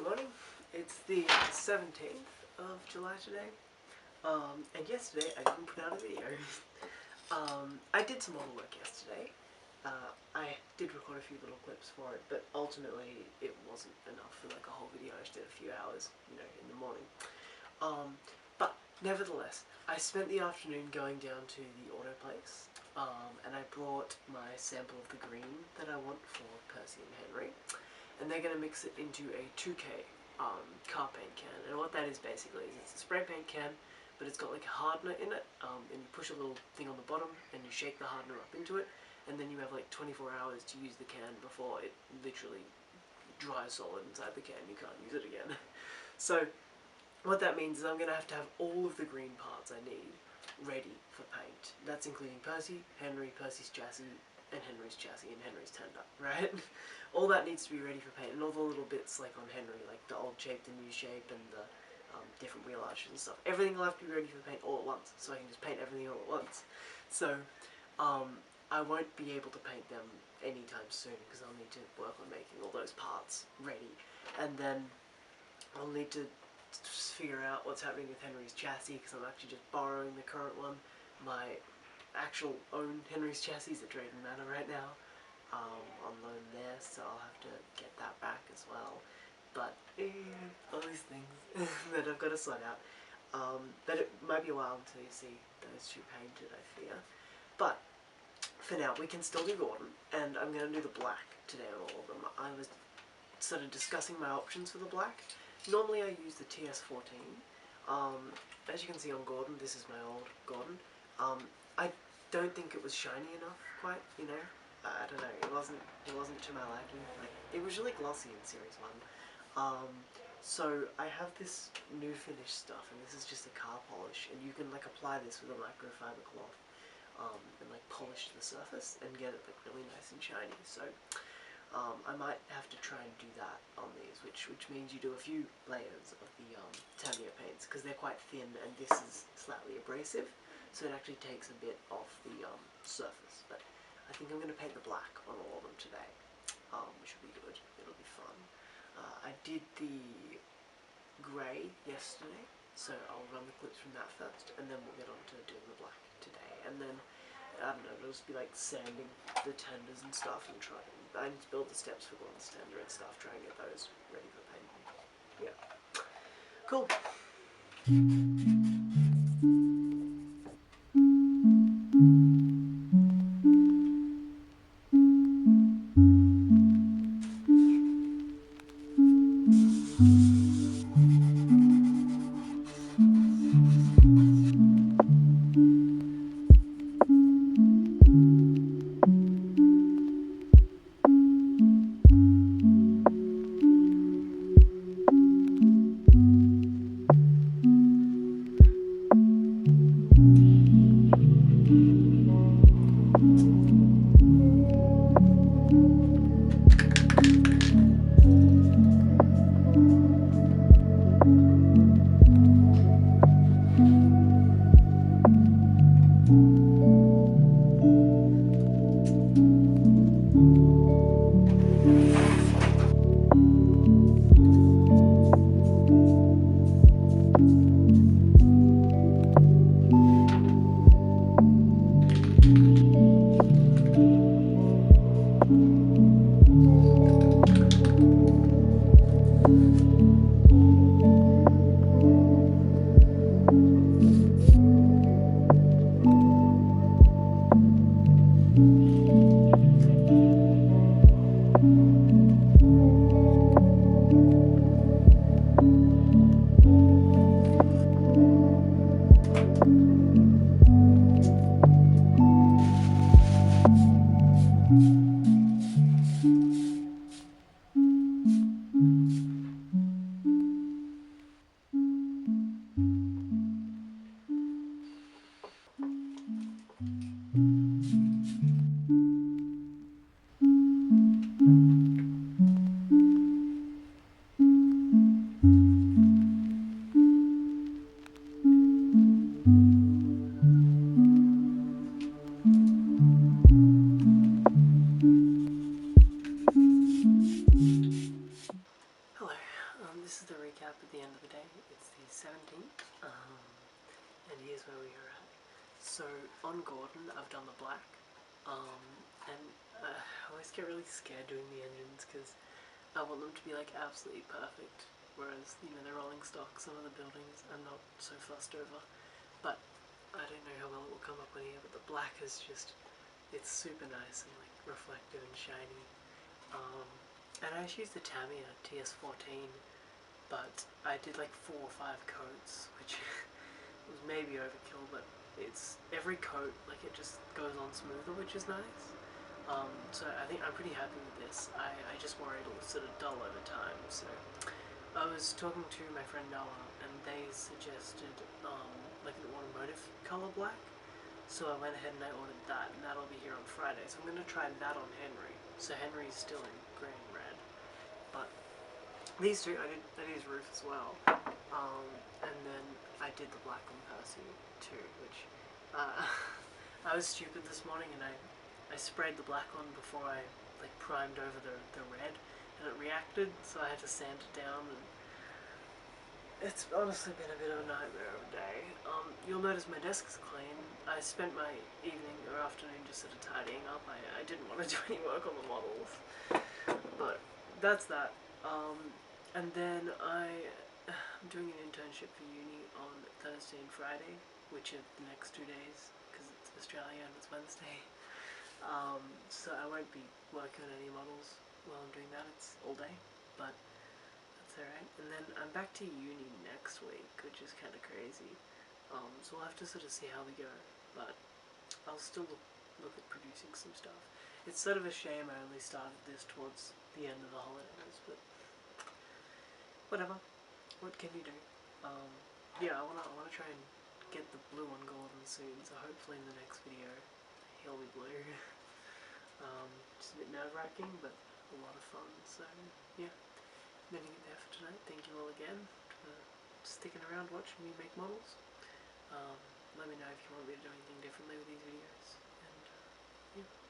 morning. It's the 17th of July today. And yesterday I didn't put out a video. I did some other work yesterday. I did record a few little clips for it, but ultimately it wasn't enough for like a whole video. I just did a few hours, in the morning. But nevertheless, I spent the afternoon going down to the auto place, and I brought my sample of the green that I want for Percy and Henry. And they're going to mix it into a 2K car paint can. And what that is basically is it's a spray paint can, but it's got like a hardener in it, and you push a little thing on the bottom and you shake the hardener up into it, and then you have like 24 hours to use the can before it literally dries solid inside the can. You can't use it again. So what that means is I'm going to have all of the green parts I need ready for paint. That's including Percy, Henry, Percy's chassis, and Henry's chassis and Henry's tender, right? All that needs to be ready for paint, and all the little bits like on Henry, like the old shape, the new shape, and the different wheel arches and stuff. Everything will have to be ready for paint all at once, so I can just paint everything all at once. So I won't be able to paint them anytime soon because I'll need to work on making all those parts ready, and then I'll need to figure out what's happening with Henry's chassis because I'm actually just borrowing the current one. My actual own Henry's chassis at Drayton Manor right now, on loan there, so I'll have to get that back as well. But all these things that I've got to sort out. But it might be a while until you see those two painted, I fear. But for now, we can still do Gordon, and I'm going to do the black today on all of them. I was sort of discussing my options for the black. Normally I use the TS14. As you can see on Gordon, this is my old Gordon. I don't think it was shiny enough, quite, I don't know, it wasn't to my liking. Like, it was really glossy in Series 1. So I have this new finish stuff, and this is just a car polish, and you can like apply this with a microfiber cloth, and like polish the surface and get it like really nice and shiny. So I might have to try and do that on these, which means you do a few layers of the Tamiya paints, because they're quite thin and this is slightly abrasive, so it actually takes a bit off the surface. But I think I'm going to paint the black on all of them today, which will be good. It'll be fun. I did the grey yesterday, so I'll run the clips from that first, and then we'll get on to doing the black today. And then, I don't know, it'll just be like sanding the tenders and stuff, and I need to build the steps for Gordon's tender and stuff, try and get those ready for painting. Yeah. Cool. this is the recap at the end of the day. It's the 17th, and here's where we are at. So, on Gordon, I've done the black, and I always get really scared doing the engines, because I want them to be, like, absolutely perfect, whereas, you know, the rolling stock, some of the buildings I'm not so fussed over, but I don't know how well it will come up on here, but the black is just, it's super nice and, like, reflective and shiny. And I just used the Tamiya TS14, but I did like 4 or 5 coats, which was maybe overkill, but it's every coat, like, it just goes on smoother, which is nice. So I think I'm pretty happy with this. I just worry it'll sort of dull over time. So I was talking to my friend Noah, and they suggested like an automotive color black. So I went ahead and I ordered that, and that'll be here on Friday. So I'm going to try that on Henry. So Henry's still in grey and red, but these two, I did his roof as well. And then I did the black on Percy too, which I was stupid this morning, and I sprayed the black on before I like primed over the red, and it reacted, so I had to sand it down, and it's honestly been a bit of a nightmare of a day. You'll notice my desk's clean. I spent my evening or afternoon just sort of tidying up. I didn't want to do any work on the models, but that's that. And then I'm doing an internship for uni on Thursday and Friday, which are the next 2 days, because it's Australia and it's Wednesday. So I won't be working on any models while I'm doing that. It's all day, but that's alright. And then I'm back to uni next week, which is kind of crazy. So we'll have to sort of see how we go, but I'll still look at producing some stuff. It's sort of a shame I only started this towards the end of the holidays, but whatever. What can you do? Yeah, I wanna try and get the blue on Gordon soon, so hopefully in the next video he'll be blue. Just a bit nerve-wracking, but a lot of fun, so yeah. I'm ending it there for tonight. Thank you all again for sticking around watching me make models. Let me know if you want me to do anything differently with these videos, and yeah.